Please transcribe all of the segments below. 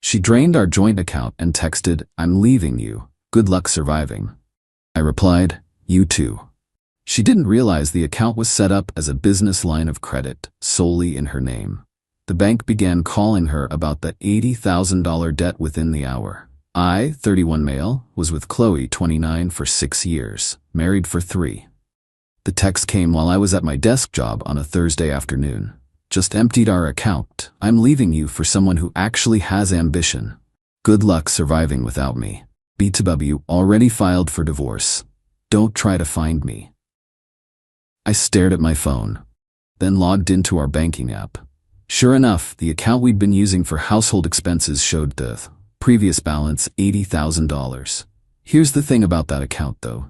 She drained our joint account and texted, "I'm leaving you. Good luck surviving." I replied, "You too." She didn't realize the account was set up as a business line of credit, solely in her name. The bank began calling her about the $80,000 debt within the hour. I, 31 male, was with Chloe, 29, for 6 years, married for 3. The text came while I was at my desk job on a Thursday afternoon. "Just emptied our account. I'm leaving you for someone who actually has ambition. Good luck surviving without me. BTW already filed for divorce. Don't try to find me." I stared at my phone, then logged into our banking app. Sure enough, the account we'd been using for household expenses showed the previous balance, $80,000. Here's the thing about that account though.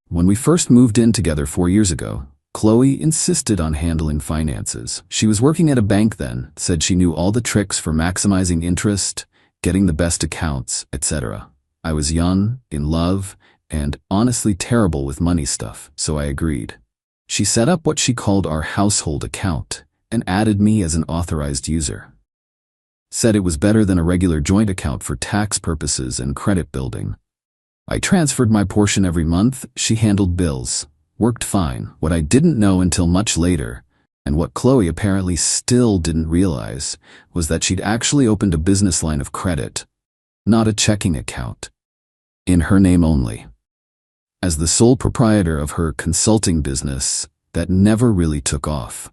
When we first moved in together 4 years ago, Chloe insisted on handling finances. She was working at a bank then, said she knew all the tricks for maximizing interest, getting the best accounts, etc. I was young, in love, and honestly terrible with money stuff, so I agreed. She set up what she called our household account and added me as an authorized user. Said it was better than a regular joint account for tax purposes and credit building. I transferred my portion every month, she handled bills. Worked fine. What I didn't know until much later, and what Chloe apparently still didn't realize, was that she'd actually opened a business line of credit, not a checking account, in her name only. As the sole proprietor of her consulting business that never really took off.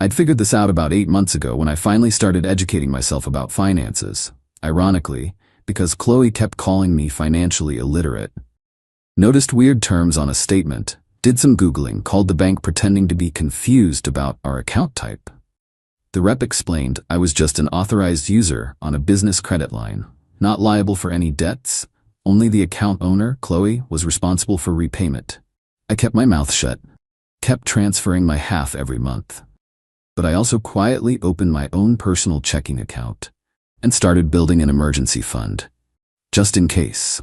I'd figured this out about 8 months ago when I finally started educating myself about finances, ironically, because Chloe kept calling me financially illiterate. Noticed weird terms on a statement, did some Googling, called the bank pretending to be confused about our account type. The rep explained I was just an authorized user on a business credit line, not liable for any debts, only the account owner, Chloe, was responsible for repayment. I kept my mouth shut, kept transferring my half every month. But I also quietly opened my own personal checking account and started building an emergency fund, just in case.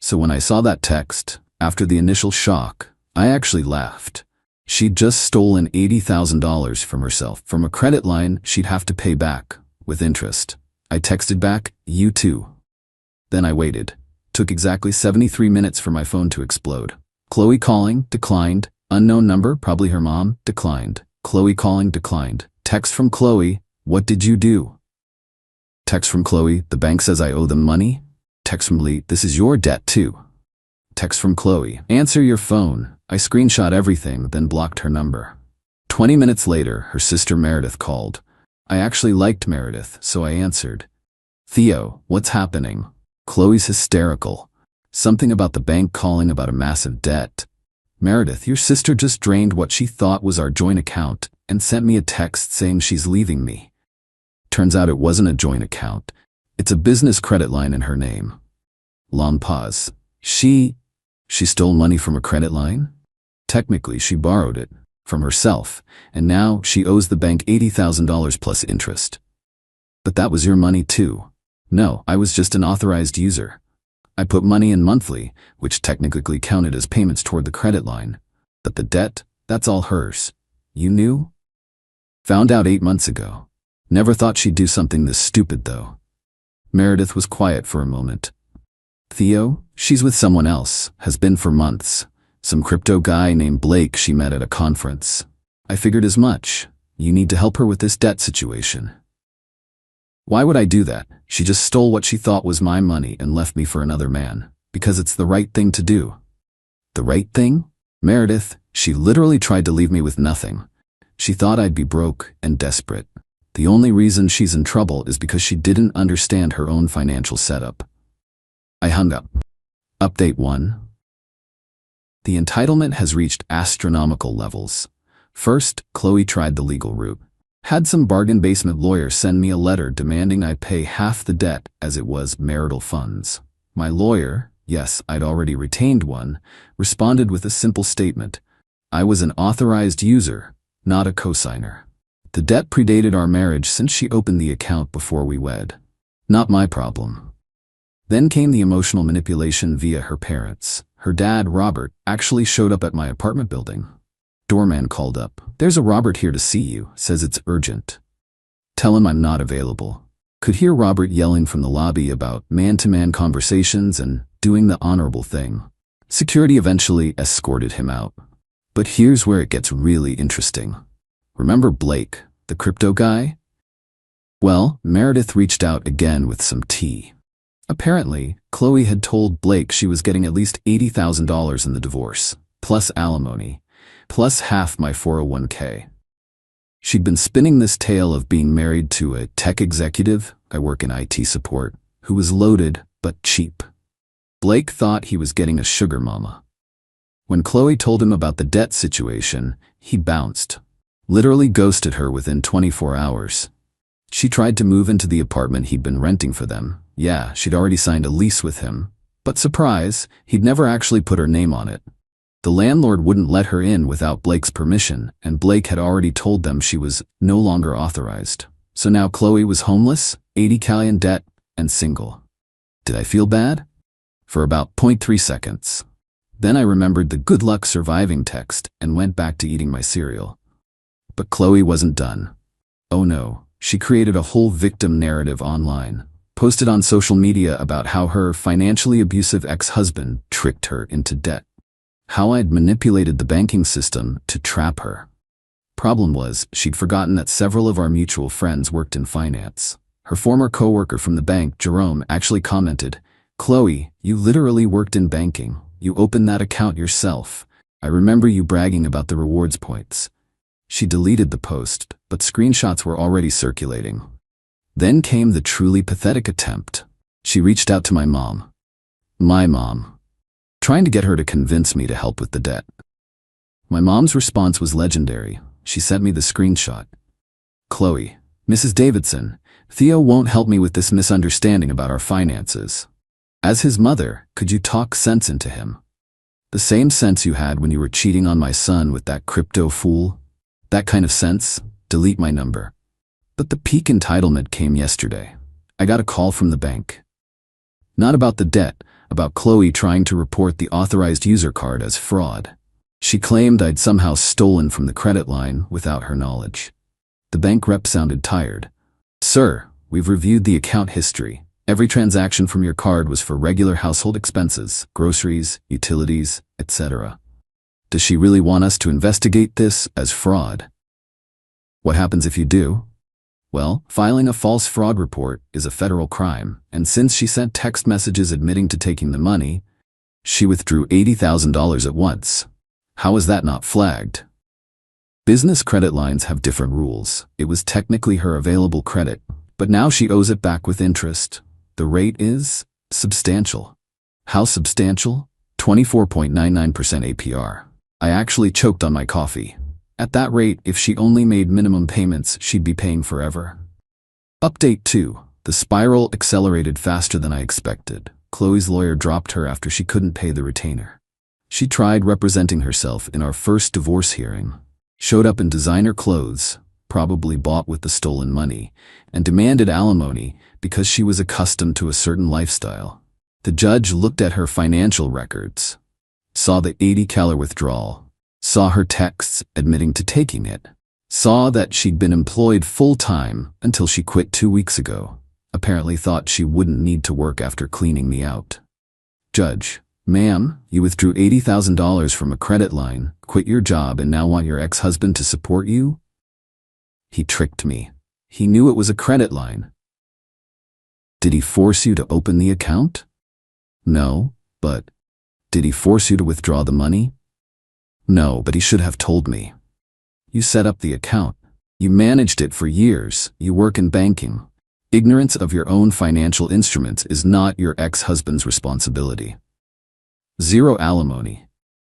So when I saw that text, after the initial shock, I actually laughed. She'd just stolen $80,000 from herself, from a credit line she'd have to pay back, with interest. I texted back, "You too." Then I waited. Took exactly 73 minutes for my phone to explode. Chloe calling, declined. Unknown number, probably her mom, declined. Chloe calling, declined. Text from Chloe, "What did you do?" Text from Chloe, "The bank says I owe them money." Text from Lee, "This is your debt too." Text from Chloe, "Answer your phone." I screenshot everything, then blocked her number. 20 minutes later, her sister Meredith called. I actually liked Meredith, so I answered. "Theo, what's happening?" Chloe's hysterical. Something about the bank calling about a massive debt. "Meredith, your sister just drained what she thought was our joint account and sent me a text saying she's leaving me." Turns out it wasn't a joint account. It's a business credit line in her name. Long pause. She stole money from a credit line? Technically, she borrowed it from herself, and now she owes the bank $80,000 plus interest. But that was your money too. No, I was just an authorized user. I put money in monthly, which technically counted as payments toward the credit line. But the debt, that's all hers. You knew? Found out 8 months ago. Never thought she'd do something this stupid though. Meredith was quiet for a moment. "Theo, she's with someone else, has been for months. Some crypto guy named Blake she met at a conference. I figured as much. You need to help her with this debt situation." Why would I do that? She just stole what she thought was my money and left me for another man. Because it's the right thing to do. The right thing? Meredith, she literally tried to leave me with nothing. She thought I'd be broke and desperate. The only reason she's in trouble is because she didn't understand her own financial setup. I hung up. Update 1. The entitlement has reached astronomical levels. First, Chloe tried the legal route. Had some bargain basement lawyer send me a letter demanding I pay half the debt as it was marital funds. My lawyer, yes, I'd already retained one, responded with a simple statement. I was an authorized user, not a cosigner. The debt predated our marriage since she opened the account before we wed. Not my problem. Then came the emotional manipulation via her parents. Her dad, Robert, actually showed up at my apartment building. Doorman called up. "There's a Robert here to see you, says it's urgent. Tell him I'm not available." Could hear Robert yelling from the lobby about man-to-man conversations and doing the honorable thing. Security eventually escorted him out. But here's where it gets really interesting. Remember Blake, the crypto guy? Well, Meredith reached out again with some tea. Apparently, Chloe had told Blake she was getting at least $80,000 in the divorce, plus alimony, plus half my 401k. She'd been spinning this tale of being married to a tech executive, I work in IT support, who was loaded but cheap. Blake thought he was getting a sugar mama. When Chloe told him about the debt situation, he bounced, literally ghosted her within 24 hours. She tried to move into the apartment he'd been renting for them. Yeah, she'd already signed a lease with him. But surprise, he'd never actually put her name on it. The landlord wouldn't let her in without Blake's permission, and Blake had already told them she was no longer authorized. So now Chloe was homeless, 80K in debt, and single. Did I feel bad? For about 0.3 seconds. Then I remembered the good luck surviving text and went back to eating my cereal. But Chloe wasn't done. Oh no, she created a whole victim narrative online, posted on social media about how her financially abusive ex-husband tricked her into debt. How I'd manipulated the banking system to trap her. Problem was, she'd forgotten that several of our mutual friends worked in finance. Her former coworker from the bank, Jerome, actually commented, "Chloe, you literally worked in banking. You opened that account yourself. I remember you bragging about the rewards points." She deleted the post, but screenshots were already circulating. Then came the truly pathetic attempt. She reached out to my mom. My mom. Trying to get her to convince me to help with the debt. My mom's response was legendary. She sent me the screenshot. "Chloe, Mrs. Davidson, Theo won't help me with this misunderstanding about our finances. As his mother, could you talk sense into him? The same sense you had when you were cheating on my son with that crypto fool? That kind of sense? Delete my number." But the peak entitlement came yesterday. I got a call from the bank. Not about the debt, about Chloe trying to report the authorized user card as fraud. She claimed I'd somehow stolen from the credit line without her knowledge. The bank rep sounded tired. "Sir, we've reviewed the account history. Every transaction from your card was for regular household expenses, groceries, utilities, etc. Does she really want us to investigate this as fraud?" What happens if you do? Well, filing a false fraud report is a federal crime, and since she sent text messages admitting to taking the money, she withdrew $80,000 at once. How is that not flagged? Business credit lines have different rules. It was technically her available credit, but now she owes it back with interest. The rate is substantial. How substantial? 24.99% APR. I actually choked on my coffee. At that rate, if she only made minimum payments, she'd be paying forever. Update 2. The spiral accelerated faster than I expected. Chloe's lawyer dropped her after she couldn't pay the retainer. She tried representing herself in our first divorce hearing, showed up in designer clothes, probably bought with the stolen money, and demanded alimony because she was accustomed to a certain lifestyle. The judge looked at her financial records, saw the $80,000 withdrawal, saw her texts admitting to taking it, saw that she'd been employed full-time until she quit 2 weeks ago, apparently thought she wouldn't need to work after cleaning me out. Judge, "Ma'am, you withdrew $80,000 from a credit line, quit your job, and now want your ex-husband to support you?" He tricked me. He knew it was a credit line. Did he force you to open the account? No, but did he force you to withdraw the money? No, but he should have told me. You set up the account. You managed it for years. You work in banking. Ignorance of your own financial instruments is not your ex-husband's responsibility. 0 alimony.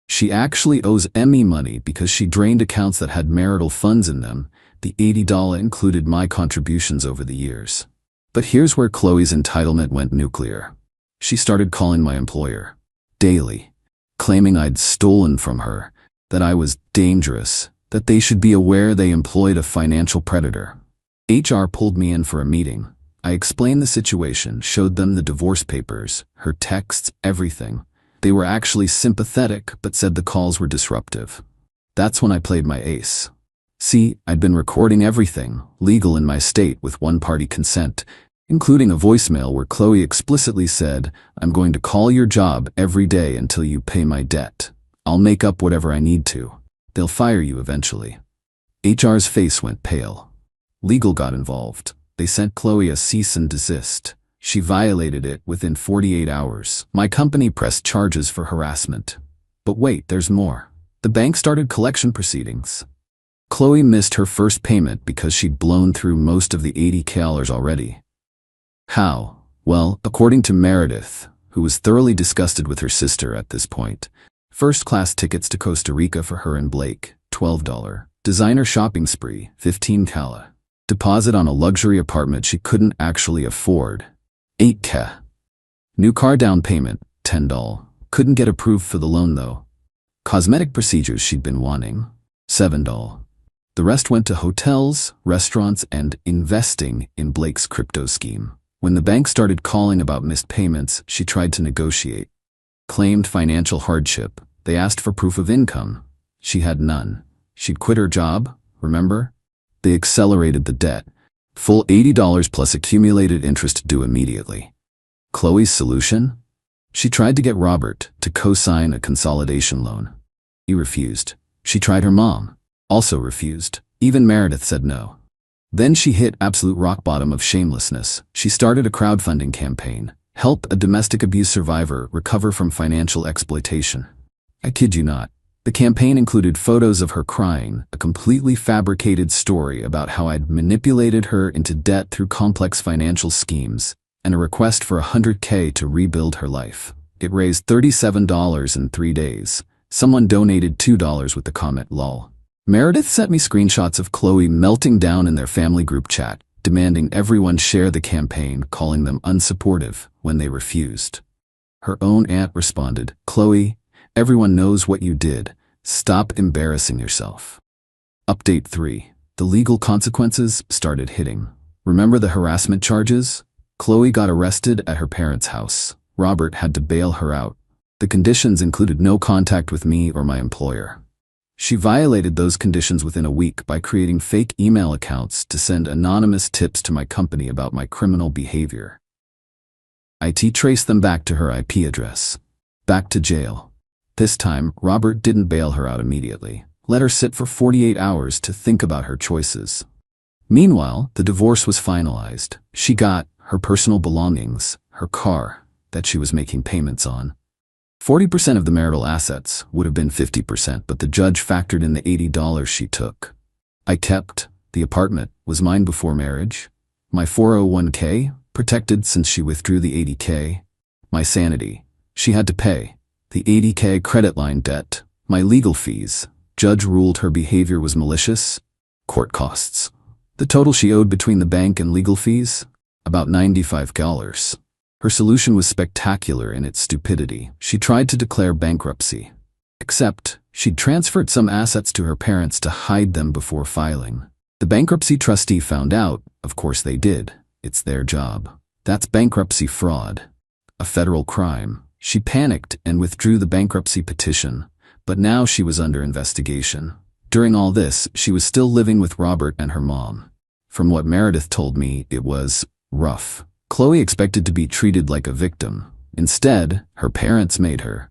She actually owes Emmy money because she drained accounts that had marital funds in them. The $80 included my contributions over the years. But here's where Chloe's entitlement went nuclear. She started calling my employer daily, claiming I'd stolen from her, that I was dangerous, that they should be aware they employed a financial predator. HR pulled me in for a meeting. I explained the situation, showed them the divorce papers, her texts, everything. They were actually sympathetic, but said the calls were disruptive. That's when I played my ace. See, I'd been recording everything, legal in my state with one-party consent. including a voicemail where Chloe explicitly said, "I'm going to call your job every day until you pay my debt. I'll make up whatever I need to. They'll fire you eventually." HR's face went pale. Legal got involved. They sent Chloe a cease and desist. She violated it within 48 hours. My company pressed charges for harassment. But wait, there's more. The bank started collection proceedings. Chloe missed her first payment because she'd blown through most of the $80,000 already. How? Well, according to Meredith, who was thoroughly disgusted with her sister at this point. First-class tickets to Costa Rica for her and Blake, $12. Designer shopping spree, $15,000. Deposit on a luxury apartment she couldn't actually afford, $8,000. New car down payment, $10. Couldn't get approved for the loan though. Cosmetic procedures she'd been wanting, $7. The rest went to hotels, restaurants, and investing in Blake's crypto scheme. When the bank started calling about missed payments, she tried to negotiate. Claimed financial hardship. They asked for proof of income. She had none. She'd quit her job, remember? They accelerated the debt. Full $80 plus accumulated interest due immediately. Chloe's solution? She tried to get Robert to co-sign a consolidation loan. He refused. She tried her mom. Also refused. Even Meredith said no. Then she hit absolute rock bottom of shamelessness. She started a crowdfunding campaign. Help a domestic abuse survivor recover from financial exploitation. I kid you not. The campaign included photos of her crying, a completely fabricated story about how I'd manipulated her into debt through complex financial schemes, and a request for $100K to rebuild her life. It raised $37 in 3 days. Someone donated $2 with the comment "lol." Meredith sent me screenshots of Chloe melting down in their family group chat, demanding everyone share the campaign, calling them unsupportive when they refused. Her own aunt responded, "Chloe, everyone knows what you did. Stop embarrassing yourself." Update 3. The legal consequences started hitting. Remember the harassment charges? Chloe got arrested at her parents' house. Robert had to bail her out. The conditions included no contact with me or my employer. She violated those conditions within a week by creating fake email accounts to send anonymous tips to my company about my criminal behavior. IT traced them back to her IP address. Back to jail. This time, Robert didn't bail her out immediately. Let her sit for 48 hours to think about her choices. Meanwhile, the divorce was finalized. She got her personal belongings, her car, that she was making payments on. 40% of the marital assets would have been 50%, but the judge factored in the $80 she took. I kept. The apartment was mine before marriage. My 401k, protected since she withdrew the $80K. My sanity. She had to pay. The $80K credit line debt. My legal fees. Judge ruled her behavior was malicious. Court costs. The total she owed between the bank and legal fees? About $95. Her solution was spectacular in its stupidity. She tried to declare bankruptcy. Except, she'd transferred some assets to her parents to hide them before filing. The bankruptcy trustee found out. Of course they did. It's their job. That's bankruptcy fraud. A federal crime. She panicked and withdrew the bankruptcy petition, but now she was under investigation. During all this, she was still living with Robert and her mom. From what Meredith told me, it was rough. Chloe expected to be treated like a victim. Instead, her parents made her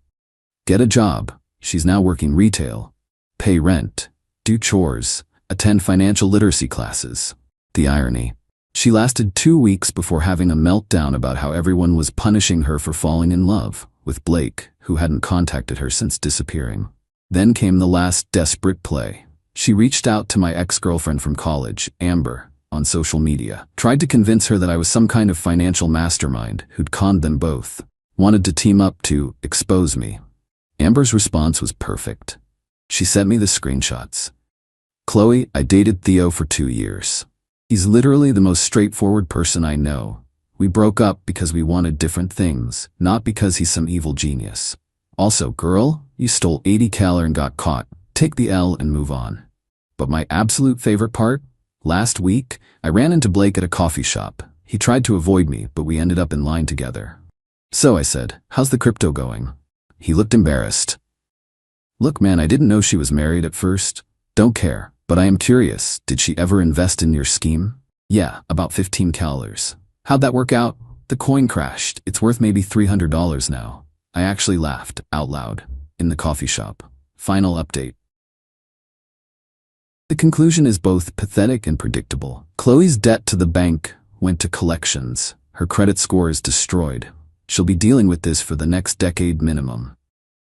get a job. She's now working retail, pay rent, do chores, attend financial literacy classes. The irony. She lasted 2 weeks before having a meltdown about how everyone was punishing her for falling in love with Blake, who hadn't contacted her since disappearing. Then came the last desperate play. She reached out to my ex-girlfriend from college, Amber, on social media, tried to convince her that I was some kind of financial mastermind who'd conned them both, wanted to team up to expose me. Amber's response was perfect. She sent me the screenshots. "Chloe, I dated Theo for 2 years. He's literally the most straightforward person I know. We broke up because we wanted different things, not because he's some evil genius. Also, girl, you stole $80K and got caught. Take the L and move on." But my absolute favorite part? Last week, I ran into Blake at a coffee shop. He tried to avoid me, but we ended up in line together. So I said, "How's the crypto going?" He looked embarrassed. "Look, man, I didn't know she was married at first. Don't care, but I am curious. Did she ever invest in your scheme?" "Yeah, about $15K. How'd that work out? The coin crashed. It's worth maybe $300 now. I actually laughed out loud in the coffee shop. Final update. The conclusion is both pathetic and predictable. Chloe's debt to the bank went to collections. Her credit score is destroyed. She'll be dealing with this for the next decade minimum.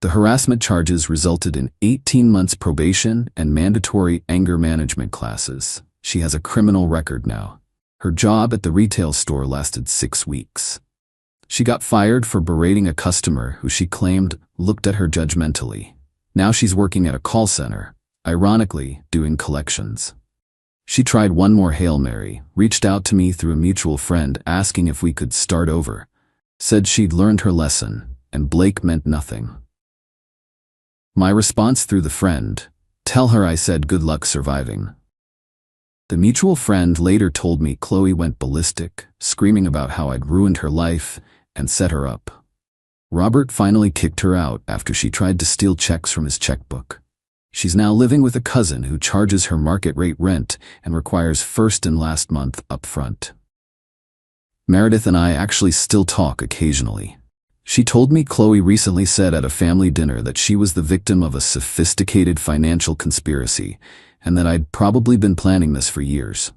The harassment charges resulted in 18 months probation and mandatory anger management classes. She has a criminal record now. Her job at the retail store lasted 6 weeks. She got fired for berating a customer who she claimed looked at her judgmentally. Now she's working at a call center, ironically doing collections. She tried one more Hail Mary, reached out to me through a mutual friend asking if we could start over, said she'd learned her lesson, and Blake meant nothing. My response through the friend, tell her I said good luck surviving. The mutual friend later told me Chloe went ballistic, screaming about how I'd ruined her life and set her up. Robert finally kicked her out after she tried to steal checks from his checkbook. She's now living with a cousin who charges her market rate rent and requires first and last month up front. Meredith and I actually still talk occasionally. She told me Chloe recently said at a family dinner that she was the victim of a sophisticated financial conspiracy and that I'd probably been planning this for years.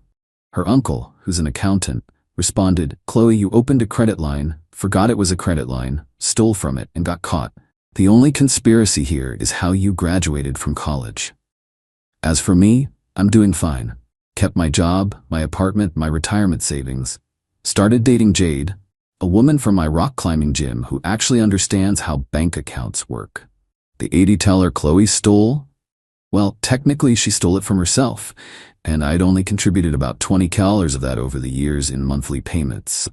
Her uncle, who's an accountant, responded, "Chloe, you opened a credit line, forgot it was a credit line, stole from it, and got caught. The only conspiracy here is how you graduated from college. As for me, I'm doing fine. Kept my job, my apartment, my retirement savings. Started dating Jade, a woman from my rock climbing gym who actually understands how bank accounts work. The 80 teller Chloe stole? Well, technically she stole it from herself, and I'd only contributed about $20 of that over the years in monthly payments.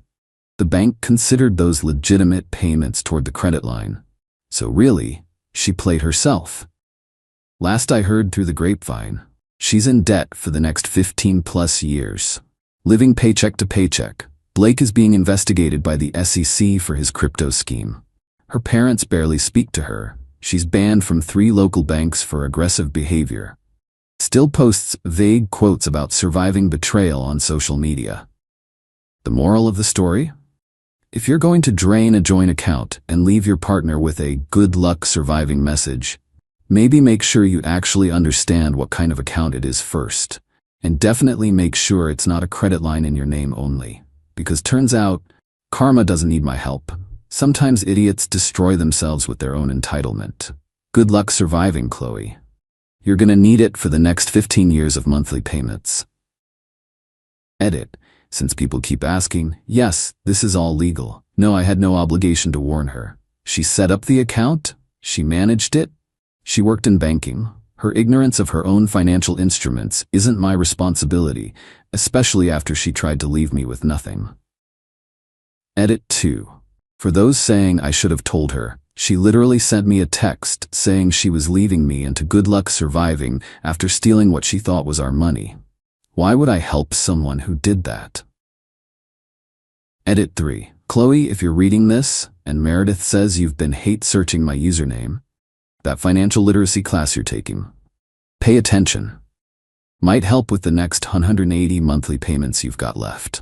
The bank considered those legitimate payments toward the credit line. So really, she played herself. Last I heard through the grapevine, she's in debt for the next 15+ years. Living paycheck to paycheck, Blake is being investigated by the SEC for his crypto scheme. Her parents barely speak to her. She's banned from 3 local banks for aggressive behavior. Still posts vague quotes about surviving betrayal on social media. The moral of the story? If you're going to drain a joint account and leave your partner with a good luck surviving message, maybe make sure you actually understand what kind of account it is first. And definitely make sure it's not a credit line in your name only. Because turns out, karma doesn't need my help. Sometimes idiots destroy themselves with their own entitlement. Good luck surviving, Chloe. You're gonna need it for the next 15 years of monthly payments. Edit. Since people keep asking, yes, this is all legal. No, I had no obligation to warn her. She set up the account. She managed it. She worked in banking. Her ignorance of her own financial instruments isn't my responsibility, especially after she tried to leave me with nothing. Edit 2. For those saying I should have told her, she literally sent me a text saying she was leaving me and to good luck surviving after stealing what she thought was our money. Why would I help someone who did that? Edit 3. Chloe, if you're reading this, and Meredith says you've been hate searching my username, that financial literacy class you're taking, pay attention. Might help with the next 180 monthly payments you've got left.